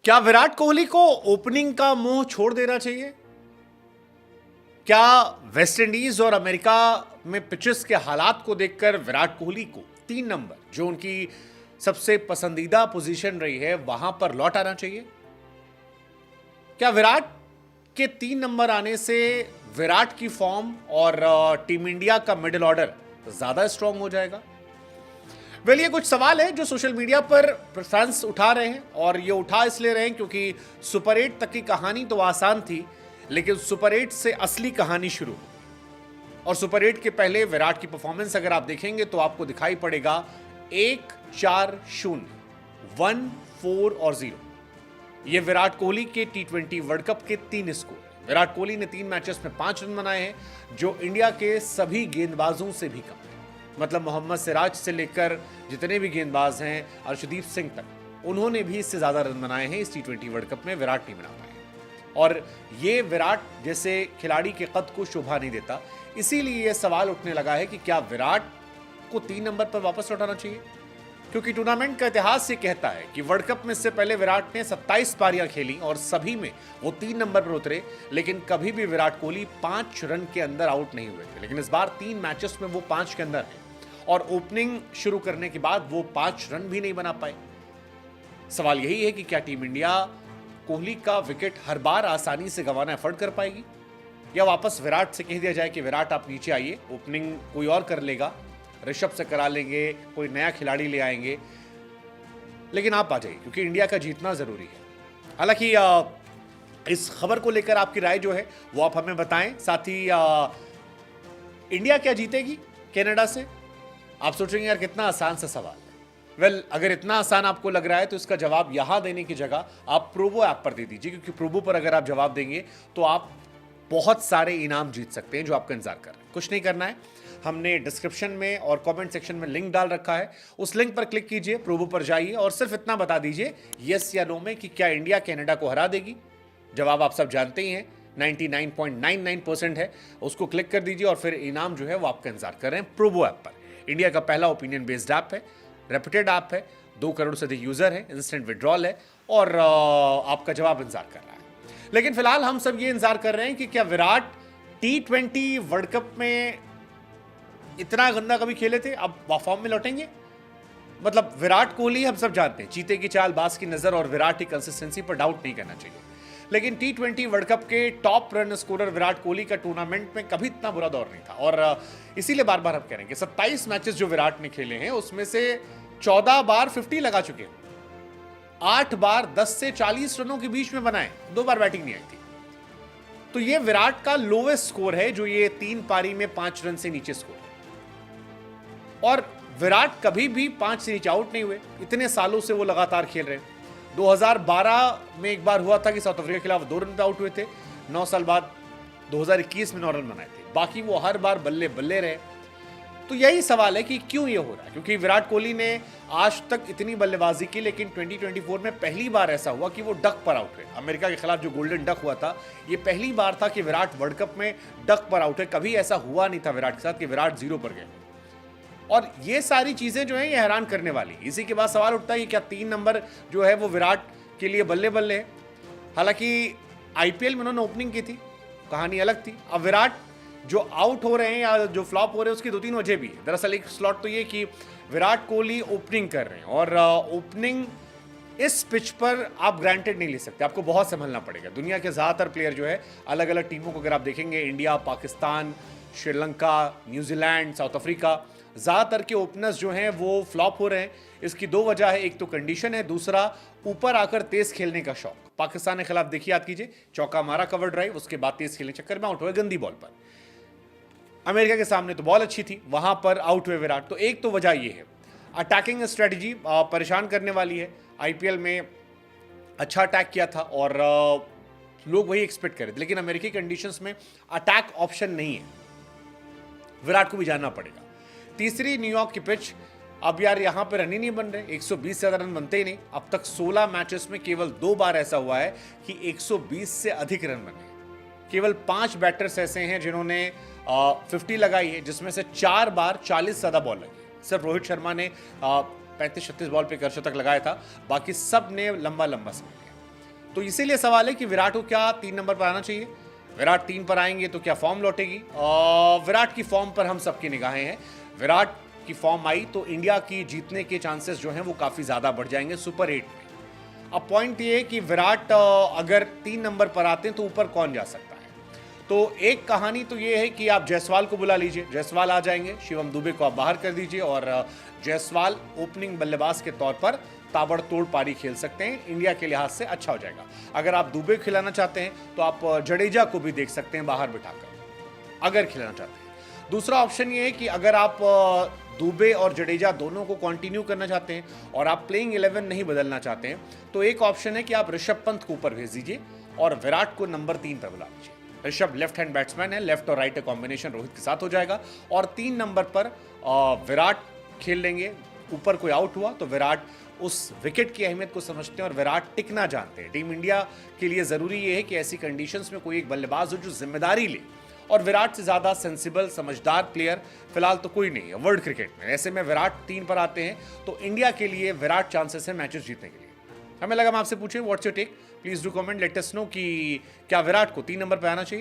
क्या विराट कोहली को ओपनिंग का मोह छोड़ देना चाहिए? क्या वेस्ट इंडीज और अमेरिका में पिचेस के हालात को देखकर विराट कोहली को 3 नंबर, जो उनकी सबसे पसंदीदा पोजीशन रही है, वहां पर लौट आना चाहिए? क्या विराट के 3 नंबर आने से विराट की फॉर्म और टीम इंडिया का मिडिल ऑर्डर ज्यादा स्ट्रांग हो जाएगा? ये कुछ सवाल है जो सोशल मीडिया पर फैंस उठा रहे हैं, और ये उठा इसलिए रहे हैं क्योंकि सुपर 8 तक की कहानी तो आसान थी, लेकिन सुपर 8 से असली कहानी शुरू हुई। और सुपर 8 के पहले विराट की परफॉर्मेंस अगर आप देखेंगे तो आपको दिखाई पड़ेगा 1-4-0, 1-4 और 0। ये विराट कोहली के T20 वर्ल्ड कप के 3 स्कोर। विराट कोहली ने 3 मैचेस में 5 रन बनाए हैं, जो इंडिया के सभी गेंदबाजों से भी कम है। मतलब मोहम्मद सिराज से लेकर जितने भी गेंदबाज हैं, अर्शदीप सिंह तक, उन्होंने भी इससे ज्यादा रन बनाए हैं इस T20 वर्ल्ड कप में, विराट नहीं बना पाए। और ये विराट जैसे खिलाड़ी के कद को शोभा नहीं देता, इसीलिए यह सवाल उठने लगा है कि क्या विराट को 3 नंबर पर वापस लौटाना चाहिए, क्योंकि टूर्नामेंट का इतिहास ये कहता है कि वर्ल्ड कप में इससे पहले विराट ने 27 पारियां खेली और सभी में वो 3 नंबर पर उतरे, लेकिन कभी भी विराट कोहली 5 रन के अंदर आउट नहीं हुए थे। लेकिन इस बार 3 मैचेस में वो 5 के अंदर है, और ओपनिंग शुरू करने के बाद वो 5 रन भी नहीं बना पाए। सवाल यही है कि क्या टीम इंडिया कोहली का विकेट हर बार आसानी से गंवाना अफोर्ड कर पाएगी, या वापस विराट से कह दिया जाए कि विराट आप नीचे आइए, ओपनिंग कोई और कर लेगा, ऋषभ से करा लेंगे, कोई नया खिलाड़ी ले आएंगे, लेकिन आप आ जाइए, क्योंकि इंडिया का जीतना जरूरी है। हालांकि इस खबर को लेकर आपकी राय जो है वो आप हमें बताएं। साथ ही इंडिया क्या जीतेगी कनाडा से? आप सोचेंगे यार कितना आसान सा सवाल है। अगर इतना आसान आपको लग रहा है तो इसका जवाब यहां देने की जगह आप प्रोबो ऐप पर दे दीजिए, क्योंकि प्रोबो पर अगर आप जवाब देंगे तो आप बहुत सारे इनाम जीत सकते हैं जो आपका इंतजार कर रहे हैं। कुछ नहीं करना है, हमने डिस्क्रिप्शन में और कमेंट सेक्शन में लिंक डाल रखा है, उस लिंक पर क्लिक कीजिए, प्रोबो पर जाइए और सिर्फ इतना बता दीजिए यस या नो में कि क्या इंडिया कनाडा को हरा देगी। जवाब आप सब जानते ही हैं, 99.99% है। उसको क्लिक कर दीजिए और फिर इनाम जो है वो आपका इंतजार कर रहे हैं प्रोबो ऐप पर। इंडिया का पहला ओपिनियन बेस्ड ऐप है, रेप्यूटेड ऐप है, 2 करोड़ से अधिक यूजर है, इंस्टेंट विड्रॉल है, और आपका जवाब इंतजार कर रहा है। लेकिन फिलहाल हम सब ये इंतजार कर रहे हैं कि क्या विराट T20 वर्ल्ड कप में इतना गंदा कभी खेले थे, अब फॉर्म में लौटेंगे? मतलब विराट कोहली हम सब जानते हैं, चीते की चाल, बाज की नजर, और विराट की कंसिस्टेंसी पर डाउट नहीं करना चाहिए। लेकिन T20 वर्ल्ड कप के top run scorer Virat Kohli का टूर्नामेंट में कभी इतना बुरा दौर नहीं था, और इसीलिए बार बार हम कह रहे हैं कि 27 मैचेस जो विराट ने खेले हैं उसमें से 14 बार 50 लगा चुके हैं, 8 बार 10 से 40 रनों के बीच में बनाए, 2 बार बैटिंग नहीं आई थी। तो ये विराट का लोवेस्ट स्कोर है, जो ये 3 पारी में 5 रन से नीचे स्कोर है। और विराट कभी भी 5 से नीचे आउट नहीं हुए, इतने सालों से वो लगातार खेल रहे हैं। 2012 में एक बार हुआ था कि साउथ अफ्रीका के खिलाफ 2 रन पे आउट हुए थे, 9 साल बाद 2021 में 9 रन बनाए थे, बाकी वो हर बार बल्ले बल्ले रहे। तो यही सवाल है कि क्यों ये हो रहा है, क्योंकि विराट कोहली ने आज तक इतनी बल्लेबाजी की, लेकिन 2024 में पहली बार ऐसा हुआ कि वो डक पर आउट हुए। अमेरिका के खिलाफ जो गोल्डन डक हुआ था, ये पहली बार था कि विराट वर्ल्ड कप में डक पर आउट है। कभी ऐसा हुआ नहीं था विराट के साथ कि विराट 0 पर गए। और ये सारी चीजें जो है ये हैरान करने वाली। इसी के बाद सवाल उठता है कि क्या 3 नंबर जो है वो विराट के लिए बल्ले बल्ले है। हालांकि आईपीएल में उन्होंने ओपनिंग की थी, कहानी अलग थी। अब विराट जो आउट हो रहे हैं या जो फ्लॉप हो रहे हैं उसकी 2-3 वजह भी है। दरअसल एक स्लॉट तो ये कि विराट कोहली ओपनिंग कर रहे हैं, और ओपनिंग इस पिच पर आप ग्रांटेड नहीं ले सकते, आपको बहुत संभलना पड़ेगा। दुनिया के ज्यादातर प्लेयर जो है अलग अलग टीमों को अगर आप देखेंगे, India, Pakistan, Sri Lanka, New Zealand, south Africa, ज्यादातर के ओपनर्स जो हैं वो फ्लॉप हो रहे हैं। इसकी 2 वजह है, एक तो कंडीशन है, दूसरा ऊपर आकर तेज खेलने का शौक। पाकिस्तान के खिलाफ देखिए, याद कीजिए, चौका मारा कवर ड्राइव, उसके बाद तेज खेलने चक्कर में आउट हुए गंदी बॉल पर। अमेरिका के सामने तो बॉल अच्छी थी, वहां पर आउट हुए विराट। तो एक तो वजह ये है। अटैकिंग स्ट्रेटजी परेशान करने वाली है। आईपीएल में अच्छा अटैक किया था और लोग वही एक्सपेक्ट कर रहे थे, लेकिन अमेरिकी कंडीशंस में अटैक ऑप्शन नहीं है, विराट को भी जानना पड़ेगा। तीसरी, न्यूयॉर्क की पिच, अब यार यहां पर रन ही नहीं बन रहे, 120 से ज्यादा रन बनते ही नहीं। अब तक 16 मैचेस में केवल 2 बार ऐसा हुआ है कि 120 से अधिक रन बने। केवल 5 बैटर्स ऐसे हैं जिन्होंने 50 लगाई है, जिसमें से 4 बार 40 से ज्यादा बॉल लगी। सिर्फ रोहित शर्मा ने 35-36 बॉल पे 1 शतक लगाया था, बाकी सब ने लंबा लंबा समय लिया। तो इसीलिए सवाल है कि विराट को क्या 3 नंबर पर आना चाहिए। विराट 3 पर आएंगे तो क्या फॉर्म लौटेगी? विराट की फॉर्म पर हम सबकी निगाहें हैं। विराट की फॉर्म आई तो इंडिया की जीतने के चांसेस जो हैं वो काफ़ी ज़्यादा बढ़ जाएंगे सुपर 8 में। अब पॉइंट ये है कि विराट अगर 3 नंबर पर आते हैं तो ऊपर कौन जा सकता है। तो एक कहानी तो ये है कि आप जायसवाल को बुला लीजिए, जायसवाल आ जाएंगे, शिवम दुबे को आप बाहर कर दीजिए और जायसवाल ओपनिंग बल्लेबाज के तौर पर ताबड़तोड़ पारी खेल सकते हैं। इंडिया के लिहाज से अच्छा हो जाएगा। अगर आप दुबे खिलाना चाहते हैं तो आप जडेजा को भी देख सकते हैं बाहर बिठाकर, अगर खिलाना चाहते हैं। दूसरा ऑप्शन ये है कि अगर आप दुबे और जडेजा दोनों को कंटिन्यू करना चाहते हैं और आप प्लेइंग 11 नहीं बदलना चाहते हैं तो एक ऑप्शन है कि आप ऋषभ पंत को ऊपर भेज दीजिए और विराट को नंबर 3 पर बुला लीजिए। ऋषभ लेफ्ट हैंड बैट्समैन है, लेफ्ट और राइट का कॉम्बिनेशन रोहित के साथ हो जाएगा और 3 नंबर पर विराट खेल लेंगे। ऊपर कोई आउट हुआ तो विराट उस विकेट की अहमियत को समझते हैं और विराट टिकना जानते हैं। टीम इंडिया के लिए जरूरी यह है कि ऐसी कंडीशंस में कोई एक बल्लेबाज हो जो जिम्मेदारी ले, और विराट से ज्यादा सेंसिबल समझदार प्लेयर फिलहाल तो कोई नहीं है वर्ल्ड क्रिकेट में। ऐसे में विराट 3 पर आते हैं तो इंडिया के लिए विराट चांसेस है मैचेस जीतने के लिए। हमें लगा हम आपसे पूछें what's your take, please do comment, let us know कि क्या विराट को 3 नंबर पर आना चाहिए।